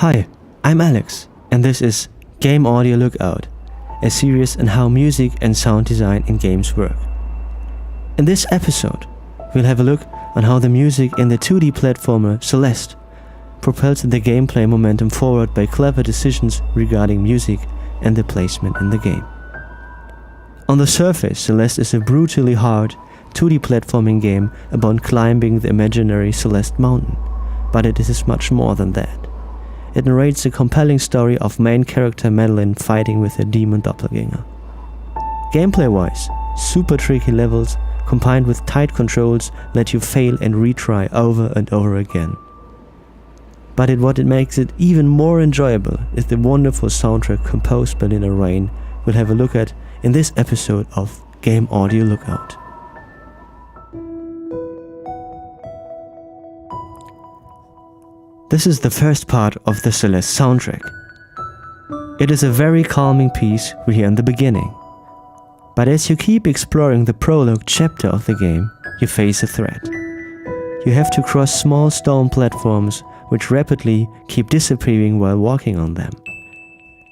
Hi, I'm Alex, and this is Game Audio Lookout, a series on how music and sound design in games work. In this episode, we'll have a look on how the music in the 2D platformer Celeste propels the gameplay momentum forward by clever decisions regarding music and the placement in the game. On the surface, Celeste is a brutally hard 2D platforming game about climbing the imaginary Celeste Mountain, but it is much more than that. It narrates a compelling story of main character Madeline fighting with a demon doppelgänger. Gameplay-wise, super tricky levels combined with tight controls let you fail and retry over and over again. But what makes it even more enjoyable is the wonderful soundtrack composed by Lena Raine we'll have a look at in this episode of Game Audio Lookout. This is the first part of the Celeste soundtrack. It is a very calming piece we hear in the beginning. But as you keep exploring the prologue chapter of the game, you face a threat. You have to cross small stone platforms which rapidly keep disappearing while walking on them.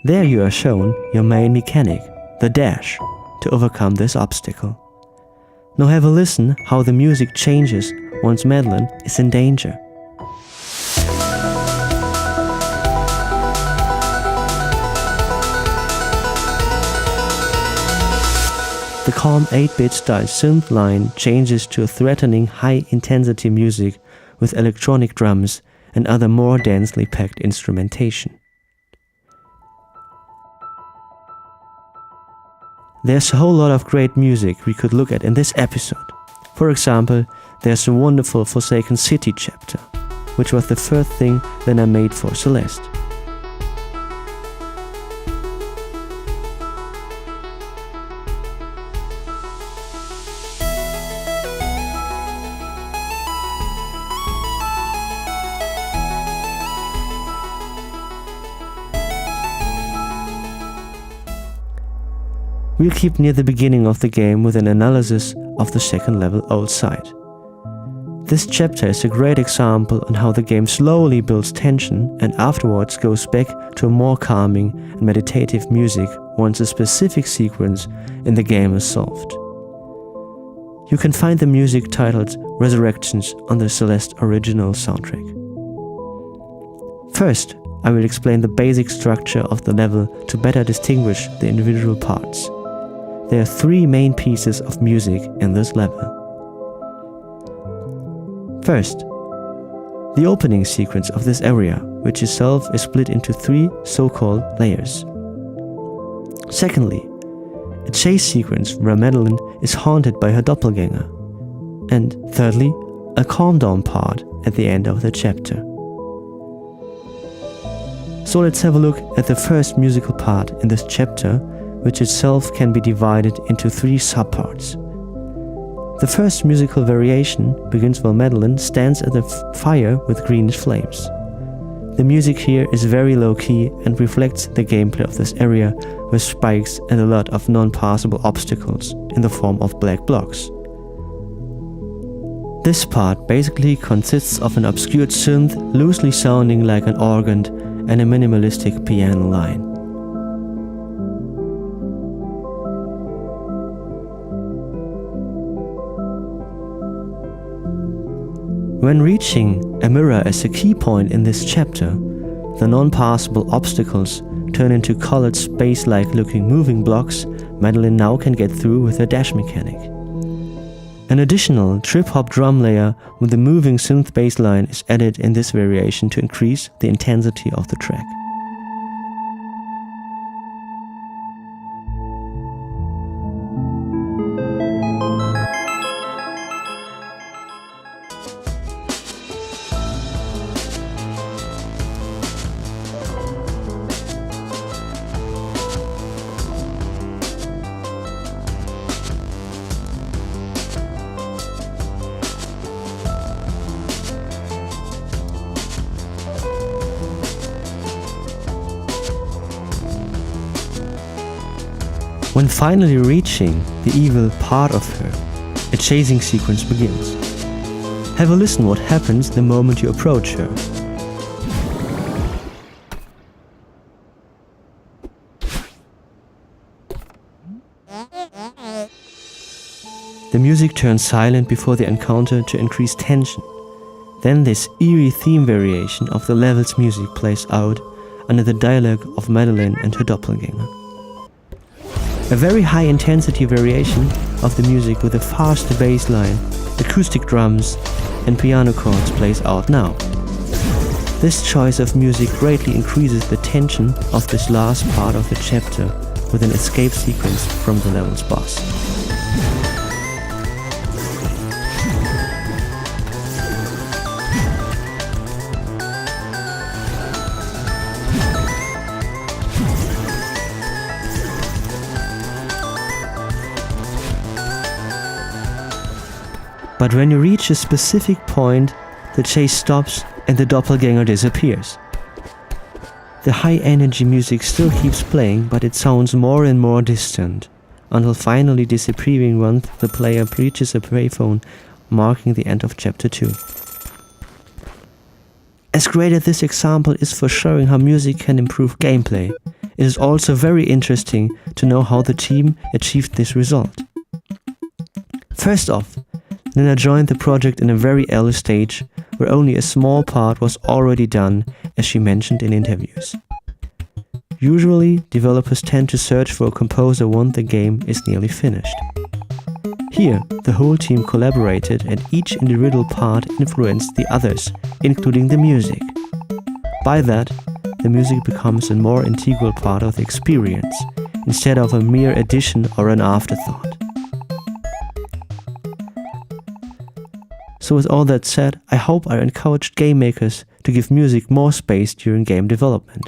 There you are shown your main mechanic, the dash, to overcome this obstacle. Now have a listen how the music changes once Madeline is in danger. The calm 8-bit style synth line changes to a threatening high-intensity music with electronic drums and other more densely packed instrumentation. There's a whole lot of great music we could look at in this episode. For example, there's a wonderful Forsaken City chapter, which was the first thing Lena made for Celeste. We'll keep near the beginning of the game with an analysis of the second level outside. This chapter is a great example on how the game slowly builds tension and afterwards goes back to a more calming and meditative music once a specific sequence in the game is solved. You can find the music titled Resurrections on the Celeste Original Soundtrack. First, I will explain the basic structure of the level to better distinguish the individual parts. There are three main pieces of music in this level. First, the opening sequence of this area, which itself is split into three so-called layers. Secondly, a chase sequence where Madeline is haunted by her doppelgänger. And thirdly, a calm-down part at the end of the chapter. So let's have a look at the first musical part in this chapter, which itself can be divided into three subparts. The first musical variation begins while Madeline stands at the fire with greenish flames. The music here is very low-key and reflects the gameplay of this area with spikes and a lot of non-passable obstacles in the form of black blocks. This part basically consists of an obscured synth loosely sounding like an organ and a minimalistic piano line. When reaching a mirror as a key point in this chapter, the non-passable obstacles turn into colored space-like looking moving blocks Madeline now can get through with her dash mechanic. An additional trip-hop drum layer with a moving synth bass line is added in this variation to increase the intensity of the track. When finally reaching the evil part of her, a chasing sequence begins. Have a listen what happens the moment you approach her. The music turns silent before the encounter to increase tension. Then this eerie theme variation of the level's music plays out under the dialogue of Madeline and her doppelgänger. A very high intensity variation of the music with a faster bass line, acoustic drums and piano chords plays out now. This choice of music greatly increases the tension of this last part of the chapter with an escape sequence from the level's boss. But when you reach a specific point, the chase stops and the doppelganger disappears. The high-energy music still keeps playing, but it sounds more and more distant, until finally disappearing once the player reaches a payphone, marking the end of Chapter 2. As great as this example is for showing how music can improve gameplay, it is also very interesting to know how the team achieved this result. First off, Lena joined the project in a very early stage, where only a small part was already done, as she mentioned in interviews. Usually, developers tend to search for a composer once the game is nearly finished. Here, the whole team collaborated and each individual part influenced the others, including the music. By that, the music becomes a more integral part of the experience, instead of a mere addition or an afterthought. So with all that said, I hope I encouraged game makers to give music more space during game development.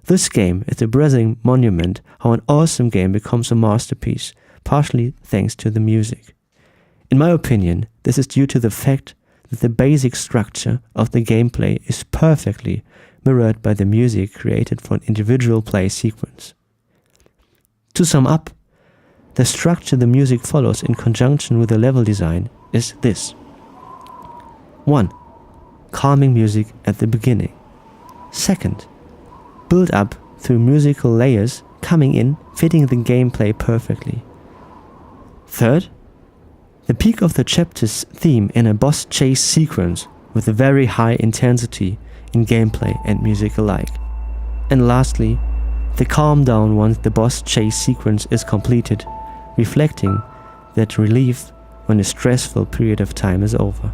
This game is a breathtaking monument how an awesome game becomes a masterpiece, partially thanks to the music. In my opinion, this is due to the fact that the basic structure of the gameplay is perfectly mirrored by the music created for an individual play sequence. To sum up, the structure the music follows in conjunction with the level design is this. 1. Calming music at the beginning. 2nd. Build up through musical layers coming in, fitting the gameplay perfectly. 3rd. The peak of the chapter's theme in a boss chase sequence with a very high intensity in gameplay and music alike. And lastly, the calm down once the boss chase sequence is completed, reflecting that relief when a stressful period of time is over.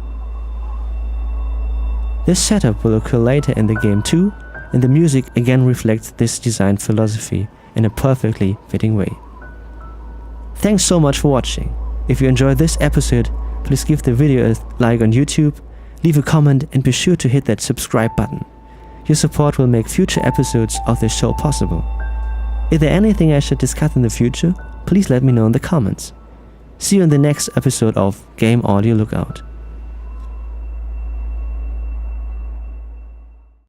This setup will occur later in the game too, and the music again reflects this design philosophy in a perfectly fitting way. Thanks so much for watching. If you enjoyed this episode, please give the video a like on YouTube, leave a comment and be sure to hit that subscribe button. Your support will make future episodes of this show possible. Is there anything I should discuss in the future? Please let me know in the comments. See you in the next episode of Game Audio Lookout.